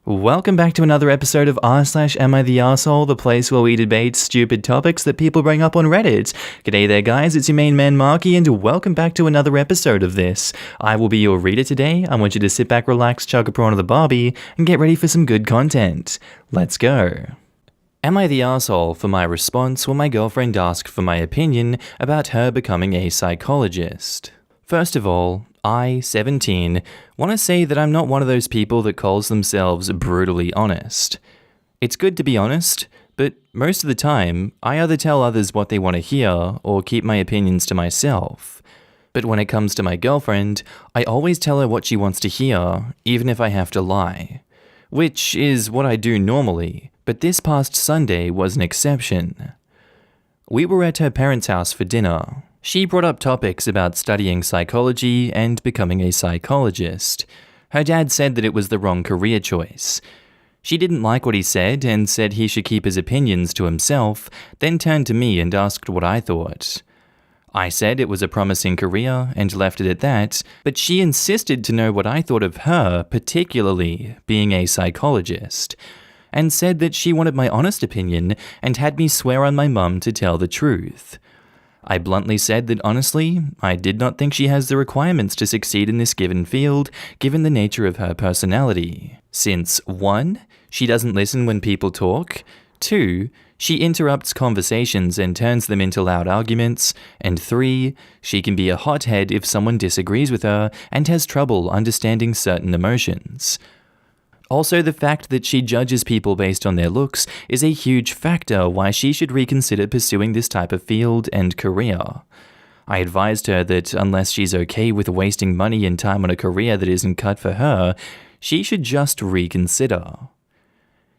Welcome back to another episode of r/AmITheA, the place where we debate stupid topics that people bring up on Reddit. G'day there guys, it's your main man Markee, and welcome back to another episode of this. I will be your reader today. I want you to sit back, relax, chug a prawn of the Barbie, and get ready for some good content. Let's go. Am I the arsehole for my response when my girlfriend asked for my opinion about her becoming a psychologist? First of all, I, 17, want to say that I'm not one of those people that calls themselves brutally honest. It's good to be honest, but most of the time, I either tell others what they want to hear or keep my opinions to myself. But when it comes to my girlfriend, I always tell her what she wants to hear, even if I have to lie. Which is what I do normally, but this past Sunday was an exception. We were at her parents' house for dinner. She brought up topics about studying psychology and becoming a psychologist. Her dad said that it was the wrong career choice. She didn't like what he said and said he should keep his opinions to himself, then turned to me and asked what I thought. I said it was a promising career and left it at that, but she insisted to know what I thought of her, particularly being a psychologist, and said that she wanted my honest opinion and had me swear on my mum to tell the truth. I bluntly said that honestly, I did not think she has the requirements to succeed in this given field, given the nature of her personality. Since 1. She doesn't listen when people talk, 2. She interrupts conversations and turns them into loud arguments, and 3. She can be a hothead if someone disagrees with her and has trouble understanding certain emotions. Also, the fact that she judges people based on their looks is a huge factor why she should reconsider pursuing this type of field and career. I advised her that unless she's okay with wasting money and time on a career that isn't cut for her, she should just reconsider.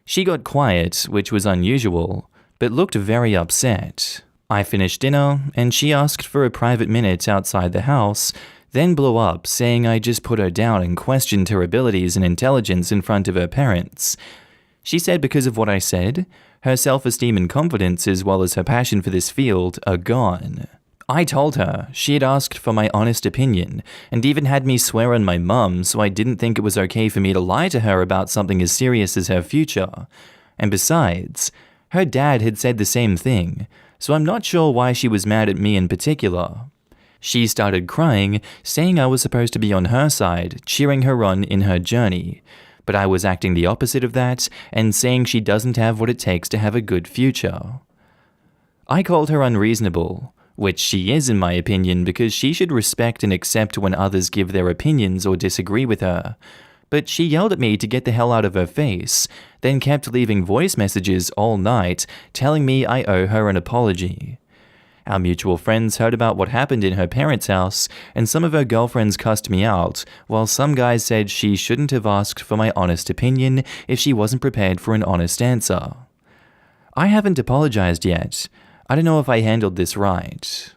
She got quiet, which was unusual, but looked very upset. I finished dinner, and she asked for a private minute outside the house, then blew up, saying I just put her down and questioned her abilities and intelligence in front of her parents. She said because of what I said, her self-esteem and confidence as well as her passion for this field are gone. I told her she had asked for my honest opinion, and even had me swear on my mum, so I didn't think it was okay for me to lie to her about something as serious as her future. And besides, her dad had said the same thing, so I'm not sure why she was mad at me in particular. She started crying, saying I was supposed to be on her side, cheering her on in her journey. But I was acting the opposite of that, and saying she doesn't have what it takes to have a good future. I called her unreasonable, which she is in my opinion because she should respect and accept when others give their opinions or disagree with her. But she yelled at me to get the hell out of her face, then kept leaving voice messages all night, telling me I owe her an apology. Our mutual friends heard about what happened in her parents' house, and some of her girlfriends cussed me out, while some guys said she shouldn't have asked for my honest opinion if she wasn't prepared for an honest answer. I haven't apologized yet. I don't know if I handled this right.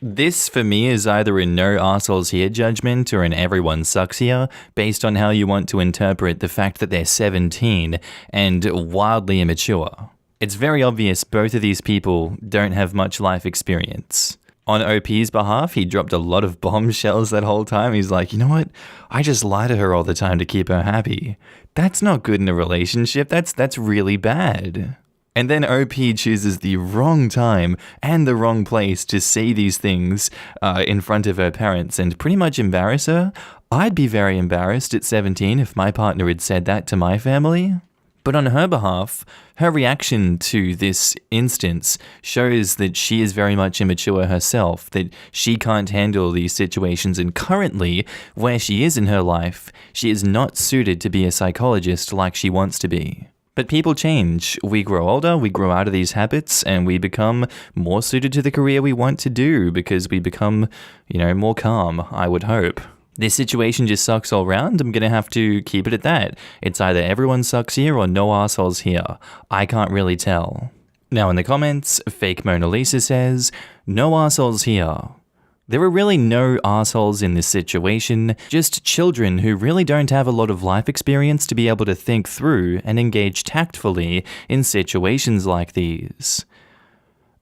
This, for me, is either a no arseholes here judgment or an everyone sucks here, based on how you want to interpret the fact that they're 17 and wildly immature. It's very obvious both of these people don't have much life experience. On OP's behalf, he dropped a lot of bombshells that whole time. He's like, you know what? I just lie to her all the time to keep her happy. That's not good in a relationship. That's really bad. And then OP chooses the wrong time and the wrong place to say these things in front of her parents and pretty much embarrass her. I'd be very embarrassed at 17 if my partner had said that to my family. But on her behalf, her reaction to this instance shows that she is very much immature herself, that she can't handle these situations, and currently, where she is in her life, she is not suited to be a psychologist like she wants to be. But people change. We grow older, we grow out of these habits, and we become more suited to the career we want to do because we become, more calm, I would hope. This situation just sucks all round. I'm going to have to keep it at that. It's either everyone sucks here or no assholes here. I can't really tell. Now in the comments, fake Mona Lisa says, no assholes here. There are really no assholes in this situation, just children who really don't have a lot of life experience to be able to think through and engage tactfully in situations like these.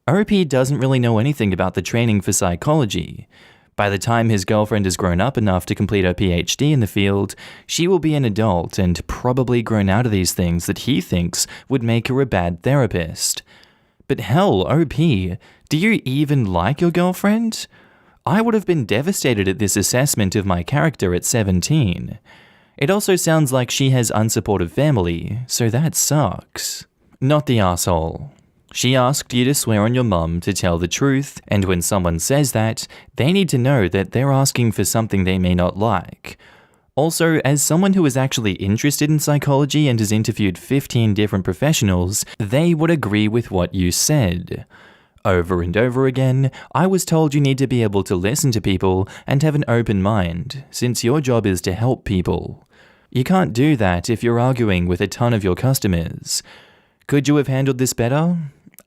OP doesn't really know anything about the training for psychology, By the time his girlfriend has grown up enough to complete her PhD in the field, she will be an adult and probably grown out of these things that he thinks would make her a bad therapist. But hell, OP, do you even like your girlfriend? I would have been devastated at this assessment of my character at 17. It also sounds like she has unsupportive family, so that sucks. Not the asshole. She asked you to swear on your mum to tell the truth, and when someone says that, they need to know that they're asking for something they may not like. Also, as someone who is actually interested in psychology and has interviewed 15 different professionals, they would agree with what you said. Over and over again, I was told you need to be able to listen to people and have an open mind, since your job is to help people. You can't do that if you're arguing with a ton of your customers. Could you have handled this better?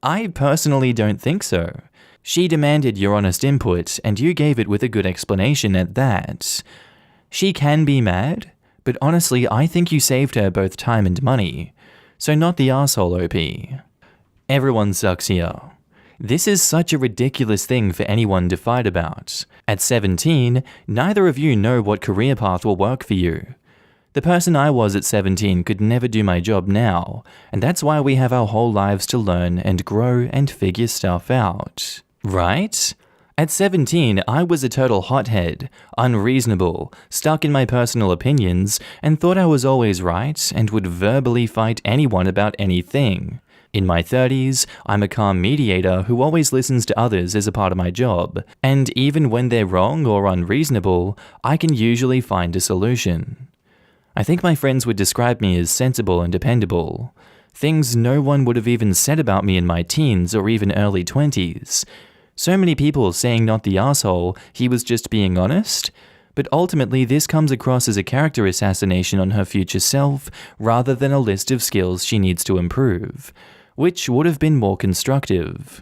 I personally don't think so. She demanded your honest input, and you gave it with a good explanation at that. She can be mad, but honestly, I think you saved her both time and money. So not the asshole, OP. Everyone sucks here. This is such a ridiculous thing for anyone to fight about. At 17, neither of you know what career path will work for you. The person I was at 17 could never do my job now, and that's why we have our whole lives to learn and grow and figure stuff out. Right? At 17, I was a total hothead, unreasonable, stuck in my personal opinions, and thought I was always right and would verbally fight anyone about anything. In my 30s, I'm a calm mediator who always listens to others as a part of my job, and even when they're wrong or unreasonable, I can usually find a solution. I think my friends would describe me as sensible and dependable. Things no one would have even said about me in my teens or even early 20s. So many people saying not the asshole, he was just being honest. But ultimately this comes across as a character assassination on her future self rather than a list of skills she needs to improve, which would have been more constructive.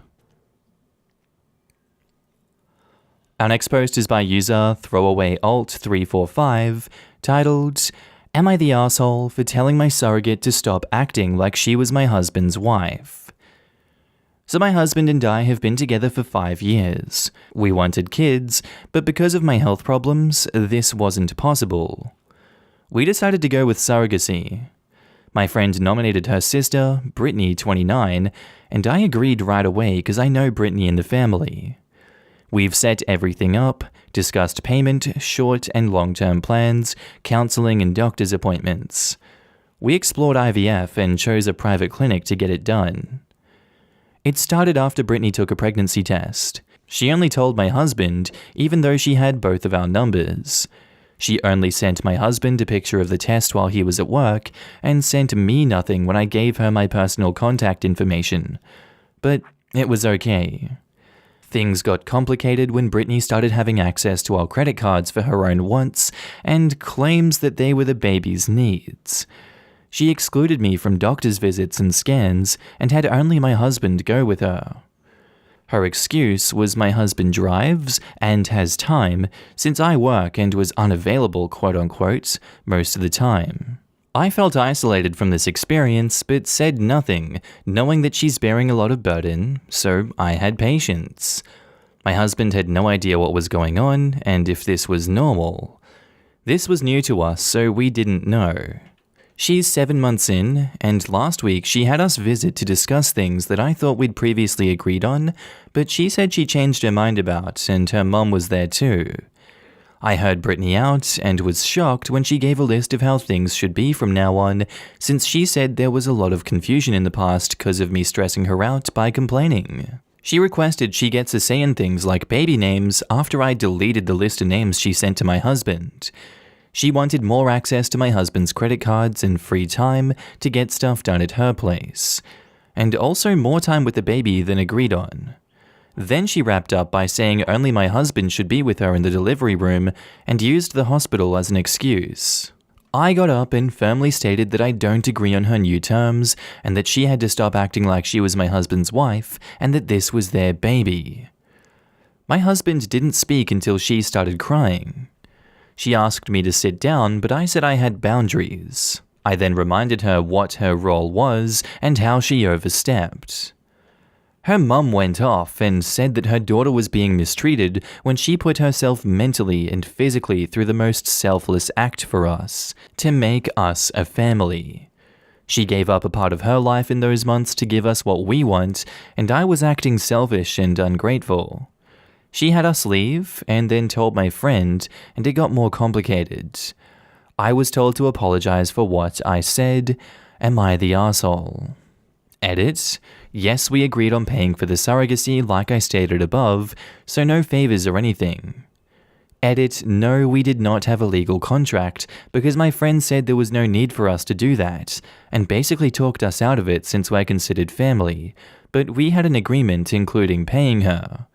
Our next post is by user ThrowawayAlt345, titled, "Am I the asshole for telling my surrogate to stop acting like she was my husband's wife?" So my husband and I have been together for 5 years. We wanted kids, but because of my health problems, this wasn't possible. We decided to go with surrogacy. My friend nominated her sister, Brittany, 29, and I agreed right away because I know Brittany and the family. We've set everything up, discussed payment, short and long-term plans, counseling and doctor's appointments. We explored IVF and chose a private clinic to get it done. It started after Brittany took a pregnancy test. She only told my husband, even though she had both of our numbers. She only sent my husband a picture of the test while he was at work, and sent me nothing when I gave her my personal contact information. But it was okay. Things got complicated when Brittany started having access to our credit cards for her own wants, and claims that they were the baby's needs. She excluded me from doctor's visits and scans, and had only my husband go with her. Her excuse was my husband drives and has time, since I work and was unavailable, quote-unquote, most of the time. I felt isolated from this experience, but said nothing, knowing that she's bearing a lot of burden, so I had patience. My husband had no idea what was going on, and if this was normal. This was new to us, so we didn't know. She's 7 months in, and last week she had us visit to discuss things that I thought we'd previously agreed on, but she said she changed her mind about, and her mum was there too. I heard Brittany out and was shocked when she gave a list of how things should be from now on, since she said there was a lot of confusion in the past because of me stressing her out by complaining. She requested she gets a say in things like baby names after I deleted the list of names she sent to my husband. She wanted more access to my husband's credit cards and free time to get stuff done at her place, and also more time with the baby than agreed on. Then she wrapped up by saying only my husband should be with her in the delivery room and used the hospital as an excuse. I got up and firmly stated that I don't agree on her new terms and that she had to stop acting like she was my husband's wife and that this was their baby. My husband didn't speak until she started crying. She asked me to sit down, but I said I had boundaries. I then reminded her what her role was and how she overstepped. Her mum went off and said that her daughter was being mistreated when she put herself mentally and physically through the most selfless act for us, to make us a family. She gave up a part of her life in those months to give us what we want, and I was acting selfish and ungrateful. She had us leave and then told my friend, and it got more complicated. I was told to apologize for what I said. Am I the asshole? Edit. Yes, we agreed on paying for the surrogacy like I stated above, so no favors or anything. Edit. No, we did not have a legal contract because my friend said there was no need for us to do that, and basically talked us out of it since we're considered family, but we had an agreement including paying her.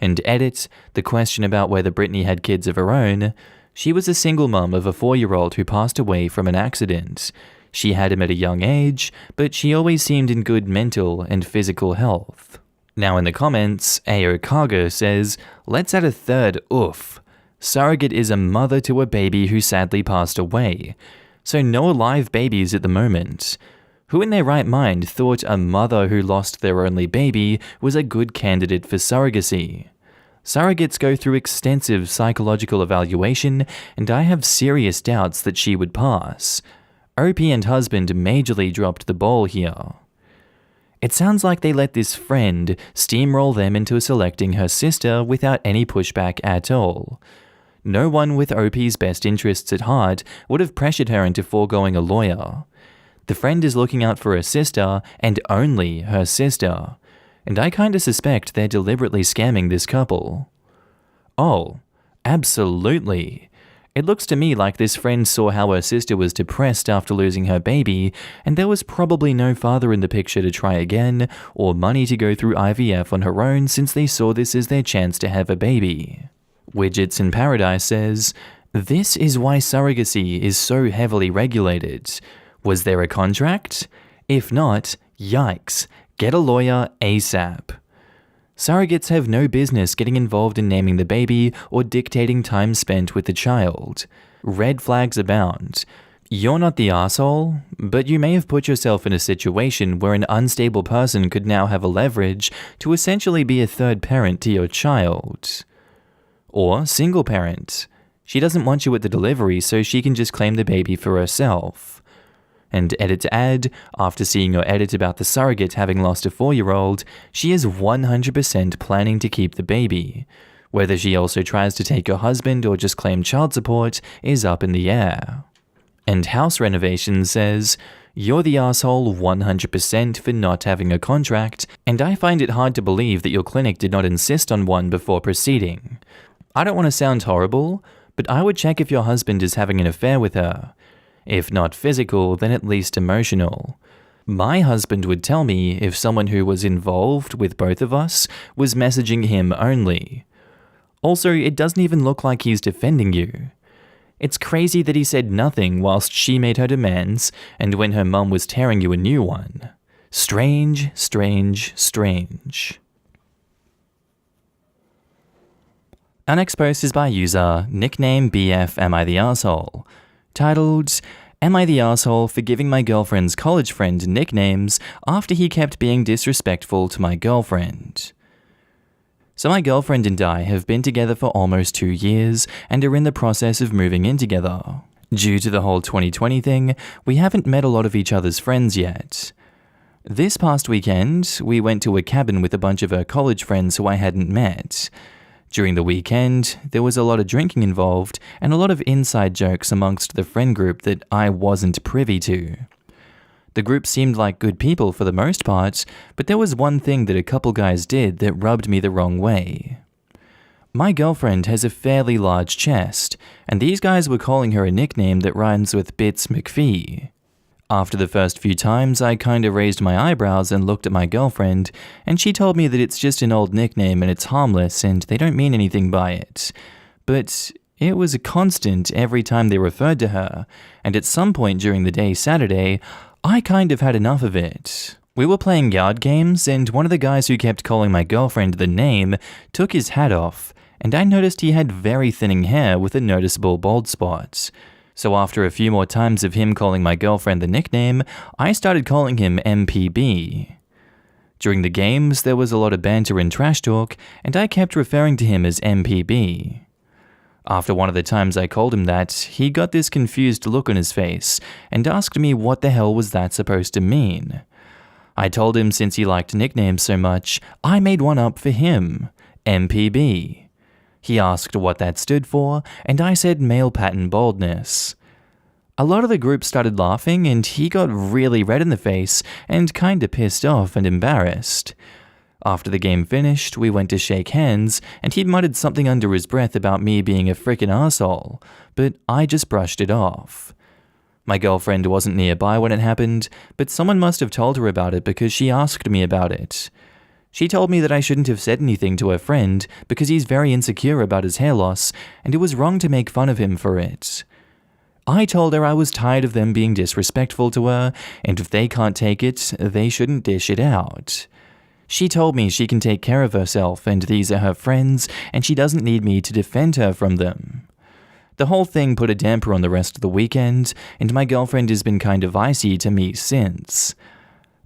And edit. The question about whether Brittany had kids of her own. She was a single mum of a 4-year-old who passed away from an accident. She had him at a young age, but she always seemed in good mental and physical health. Now in the comments, AO Cargo says, let's add a third oof. Surrogate is a mother to a baby who sadly passed away. So no alive babies at the moment. Who in their right mind thought a mother who lost their only baby was a good candidate for surrogacy? Surrogates go through extensive psychological evaluation, and I have serious doubts that she would pass. OP and husband majorly dropped the ball here. It sounds like they let this friend steamroll them into selecting her sister without any pushback at all. No one with OP's best interests at heart would have pressured her into foregoing a lawyer. The friend is looking out for her sister, and only her sister. And I kinda suspect they're deliberately scamming this couple. Oh, absolutely. It looks to me like this friend saw how her sister was depressed after losing her baby, and there was probably no father in the picture to try again, or money to go through IVF on her own since they saw this as their chance to have a baby. Widgets in Paradise says, this is why surrogacy is so heavily regulated. Was there a contract? If not, yikes. Get a lawyer ASAP. Surrogates have no business getting involved in naming the baby or dictating time spent with the child. Red flags abound. You're not the asshole, but you may have put yourself in a situation where an unstable person could now have a leverage to essentially be a third parent to your child. Or single parent. She doesn't want you at the delivery, so she can just claim the baby for herself. And edit to add, after seeing your edit about the surrogate having lost a 4-year-old, she is 100% planning to keep the baby. Whether she also tries to take your husband or just claim child support is up in the air. And House Renovation says, you're the asshole 100% for not having a contract, and I find it hard to believe that your clinic did not insist on one before proceeding. I don't want to sound horrible, but I would check if your husband is having an affair with her. If not physical, then at least emotional. My husband would tell me if someone who was involved with both of us was messaging him only. Also, it doesn't even look like he's defending you. It's crazy that he said nothing whilst she made her demands and when her mum was tearing you a new one. Strange, strange, strange. Our next post is by user nickname BF Am I the Asshole? Titled, Am I the asshole for giving my girlfriend's college friend nicknames after he kept being disrespectful to my girlfriend? So my girlfriend and I have been together for almost 2 years and are in the process of moving in together. Due to the whole 2020 thing, we haven't met a lot of each other's friends yet. This past weekend, we went to a cabin with a bunch of her college friends who I hadn't met. During the weekend, there was a lot of drinking involved and a lot of inside jokes amongst the friend group that I wasn't privy to. The group seemed like good people for the most part, but there was one thing that a couple guys did that rubbed me the wrong way. My girlfriend has a fairly large chest, and these guys were calling her a nickname that rhymes with Bits McPhee. After the first few times, I kinda raised my eyebrows and looked at my girlfriend, and she told me that it's just an old nickname and it's harmless and they don't mean anything by it. But it was a constant every time they referred to her, and at some point during the day Saturday, I kind of had enough of it. We were playing yard games, and one of the guys who kept calling my girlfriend the name took his hat off, and I noticed he had very thinning hair with a noticeable bald spot. So after a few more times of him calling my girlfriend the nickname, I started calling him MPB. During the games, there was a lot of banter and trash talk, and I kept referring to him as MPB. After one of the times I called him that, he got this confused look on his face and asked me what the hell was that supposed to mean. I told him since he liked nicknames so much, I made one up for him, MPB. He asked what that stood for, and I said male pattern baldness. A lot of the group started laughing, and he got really red in the face and kinda pissed off and embarrassed. After the game finished, we went to shake hands, and he'd muttered something under his breath about me being a frickin' arsehole, but I just brushed it off. My girlfriend wasn't nearby when it happened, but someone must have told her about it because she asked me about it. She told me that I shouldn't have said anything to her friend because he's very insecure about his hair loss, and it was wrong to make fun of him for it. I told her I was tired of them being disrespectful to her, and if they can't take it, they shouldn't dish it out. She told me she can take care of herself, and these are her friends, and she doesn't need me to defend her from them. The whole thing put a damper on the rest of the weekend, and my girlfriend has been kind of icy to me since.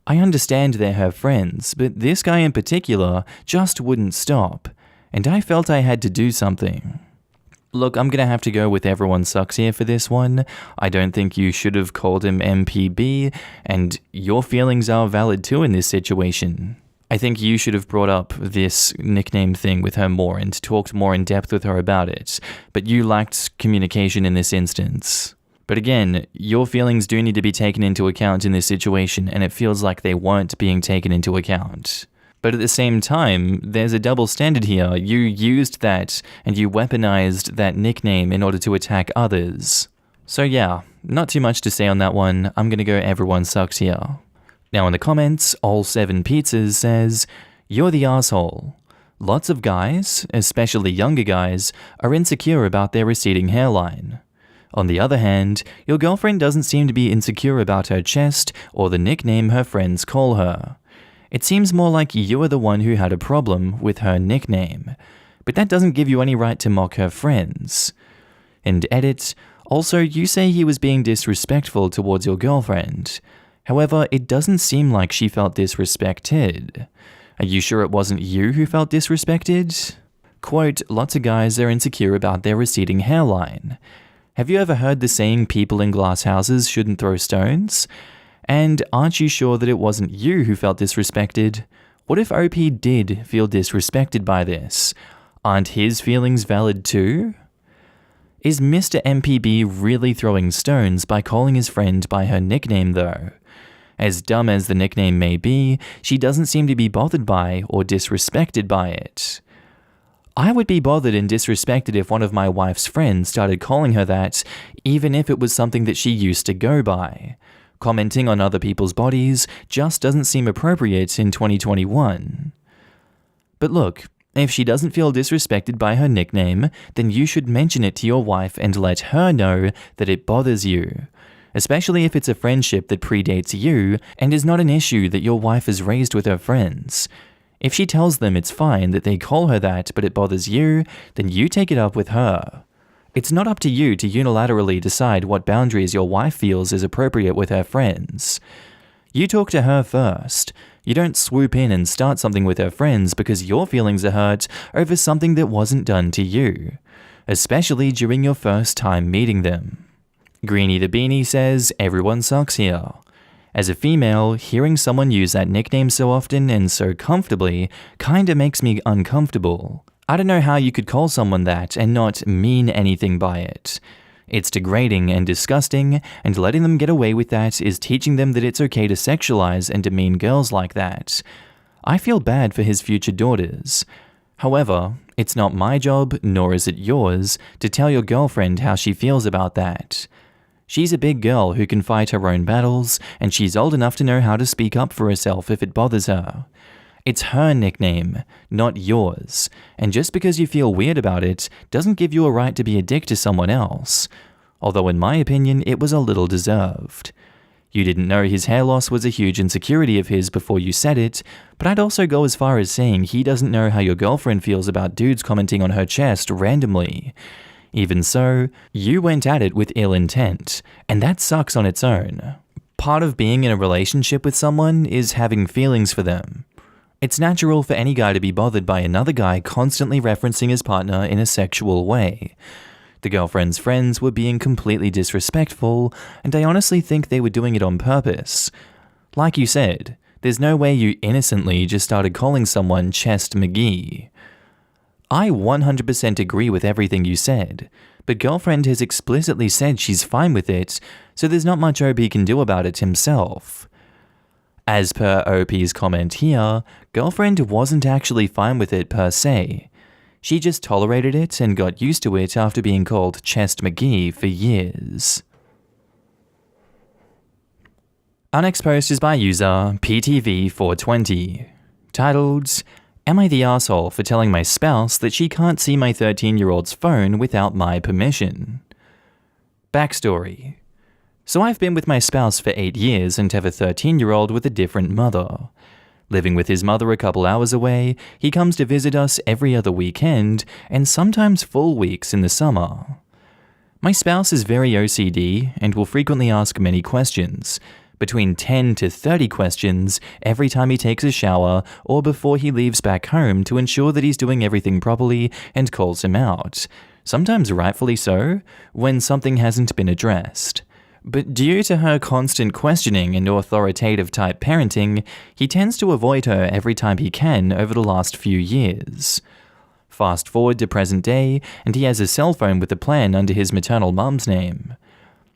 I understand they're her friends, but this guy in particular just wouldn't stop, and I felt I had to do something. Look, I'm gonna have to go with everyone sucks here for this one. I don't think you should have called him MPB, and your feelings are valid too in this situation. I think you should have brought up this nickname thing with her more and talked more in depth with her about it, but you lacked communication in this instance. But again, your feelings do need to be taken into account in this situation, and it feels like they weren't being taken into account. But at the same time, there's a double standard here. You used that, and you weaponized that nickname in order to attack others. So yeah, not too much to say on that one. I'm gonna go everyone sucks here. Now in the comments, All7Pizzas says, "You're the asshole. Lots of guys, especially younger guys, are insecure about their receding hairline. On the other hand, your girlfriend doesn't seem to be insecure about her chest or the nickname her friends call her. It seems more like you are the one who had a problem with her nickname, but that doesn't give you any right to mock her friends." And edit, also you say he was being disrespectful towards your girlfriend. However, it doesn't seem like she felt disrespected. Are you sure it wasn't you who felt disrespected? Quote, "Lots of guys are insecure about their receding hairline. Have you ever heard the saying people in glass houses shouldn't throw stones? And aren't you sure that it wasn't you who felt disrespected? What if OP did feel disrespected by this? Aren't his feelings valid too? Is Mr. MPB really throwing stones by calling his friend by her nickname though? As dumb as the nickname may be, she doesn't seem to be bothered by or disrespected by it. I would be bothered and disrespected if one of my wife's friends started calling her that, even if it was something that she used to go by. Commenting on other people's bodies just doesn't seem appropriate in 2021. But look, if she doesn't feel disrespected by her nickname, then you should mention it to your wife and let her know that it bothers you. Especially if it's a friendship that predates you and is not an issue that your wife has raised with her friends. If she tells them it's fine that they call her that but it bothers you, then you take it up with her. It's not up to you to unilaterally decide what boundaries your wife feels is appropriate with her friends. You talk to her first. You don't swoop in and start something with her friends because your feelings are hurt over something that wasn't done to you, especially during your first time meeting them. Greenie the Beanie says, "Everyone sucks here. As a female, hearing someone use that nickname so often and so comfortably kinda makes me uncomfortable. I don't know how you could call someone that and not mean anything by it. It's degrading and disgusting, and letting them get away with that is teaching them that it's okay to sexualize and demean girls like that. I feel bad for his future daughters. However, it's not my job, nor is it yours, to tell your girlfriend how she feels about that. She's a big girl who can fight her own battles, and she's old enough to know how to speak up for herself if it bothers her. It's her nickname, not yours, and just because you feel weird about it doesn't give you a right to be a dick to someone else. Although in my opinion, it was a little deserved. You didn't know his hair loss was a huge insecurity of his before you said it, but I'd also go as far as saying he doesn't know how your girlfriend feels about dudes commenting on her chest randomly. Even so, you went at it with ill intent, and that sucks on its own. Part of being in a relationship with someone is having feelings for them. It's natural for any guy to be bothered by another guy constantly referencing his partner in a sexual way. The girlfriend's friends were being completely disrespectful, and I honestly think they were doing it on purpose. Like you said, there's no way you innocently just started calling someone Chest McGee. I 100% agree with everything you said, but girlfriend has explicitly said she's fine with it, so there's not much OP can do about it himself. As per OP's comment here, girlfriend wasn't actually fine with it per se. She just tolerated it and got used to it after being called Chest McGee for years. Our next post is by user PTV420, titled, "Am I the asshole for telling my spouse that she can't see my 13-year-old's phone without my permission?" Backstory. So I've been with my spouse for 8 years and have a 13-year-old with a different mother. Living with his mother a couple hours away, he comes to visit us every other weekend and sometimes full weeks in the summer. My spouse is very OCD and will frequently ask many questions, between 10 to 30 questions every time he takes a shower or before he leaves back home to ensure that he's doing everything properly and calls him out, sometimes rightfully so, when something hasn't been addressed. But due to her constant questioning and authoritative type parenting, he tends to avoid her every time he can over the last few years. Fast forward to present day, and he has a cell phone with a plan under his maternal mum's name.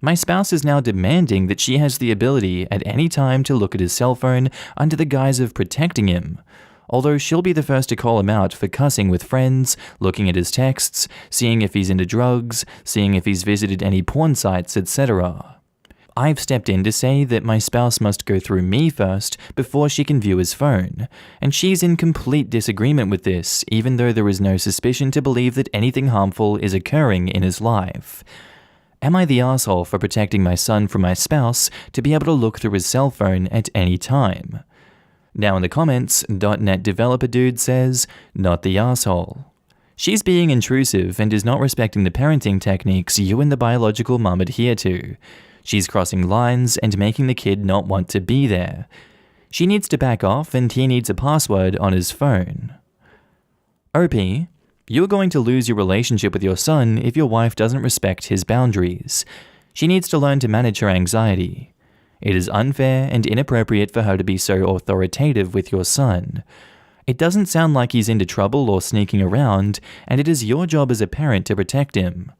My spouse is now demanding that she has the ability at any time to look at his cell phone under the guise of protecting him, although she'll be the first to call him out for cussing with friends, looking at his texts, seeing if he's into drugs, seeing if he's visited any porn sites, etc. I've stepped in to say that my spouse must go through me first before she can view his phone, and she's in complete disagreement with this, even though there is no suspicion to believe that anything harmful is occurring in his life. Am I the asshole for protecting my son from my spouse to be able to look through his cell phone at any time? Now in the comments, .NET developer dude says, "Not the asshole." She's being intrusive and is not respecting the parenting techniques you and the biological mum adhere to. She's crossing lines and making the kid not want to be there. She needs to back off and he needs a password on his phone. OP, you're going to lose your relationship with your son if your wife doesn't respect his boundaries. She needs to learn to manage her anxiety. It is unfair and inappropriate for her to be so authoritative with your son. It doesn't sound like he's into trouble or sneaking around, and it is your job as a parent to protect him.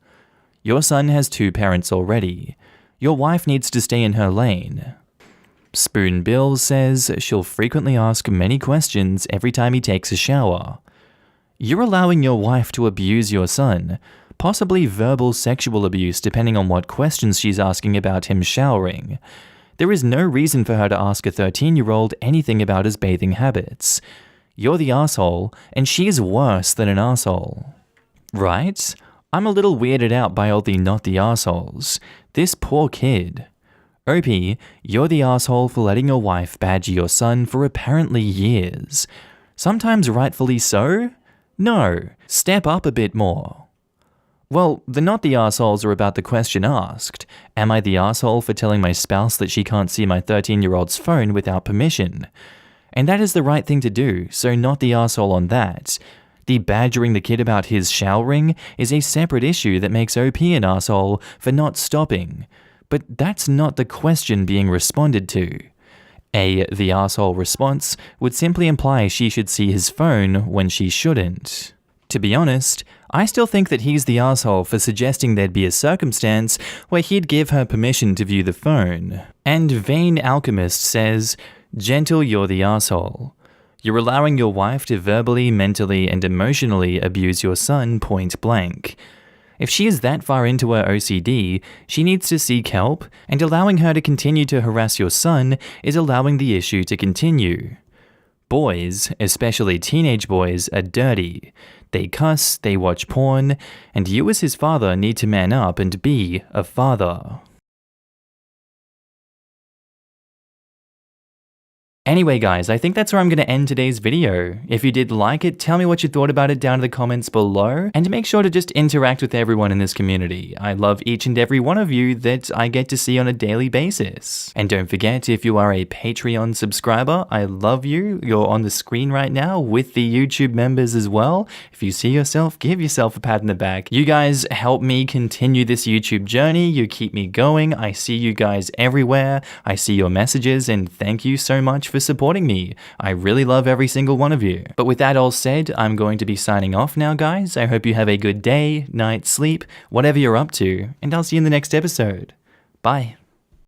Your son has 2 parents already. Your wife needs to stay in her lane. Spoon Bill says she'll frequently ask many questions every time he takes a shower. You're allowing your wife to abuse your son, possibly verbal sexual abuse depending on what questions she's asking about him showering. There is no reason for her to ask a 13-year-old anything about his bathing habits. You're the asshole, and she's worse than an asshole. Right? I'm a little weirded out by all the not the assholes. This poor kid. OP, you're the asshole for letting your wife badger your son for apparently years. Sometimes rightfully so? No, step up a bit more. Well, the not the assholes are about the question asked. Am I the asshole for telling my spouse that she can't see my 13-year-old's phone without permission? And that is the right thing to do, so not the asshole on that. The badgering the kid about his showering is a separate issue that makes OP an asshole for not stopping. But that's not the question being responded to. The asshole response would simply imply she should see his phone when she shouldn't. To be honest, I still think that he's the asshole for suggesting there'd be a circumstance where he'd give her permission to view the phone. And Vain Alchemist says, "Gentle, you're the asshole. You're allowing your wife to verbally, mentally, and emotionally abuse your son point blank. If she is that far into her OCD, she needs to seek help, and allowing her to continue to harass your son is allowing the issue to continue. Boys, especially teenage boys, are dirty. They cuss, they watch porn, and you as his father need to man up and be a father." Anyway guys, I think that's where I'm going to end today's video. If you did like it, tell me what you thought about it down in the comments below, and make sure to just interact with everyone in this community. I love each and every one of you that I get to see on a daily basis. And don't forget, if you are a Patreon subscriber, I love you. You're on the screen right now with the YouTube members as well. If you see yourself, give yourself a pat in the back. You guys help me continue this YouTube journey. You keep me going. I see you guys everywhere. I see your messages, and thank you so much for supporting me. I really love every single one of you. But with that all said, I'm going to be signing off now, guys. I hope you have a good day, night, sleep, whatever you're up to, and I'll see you in the next episode. Bye.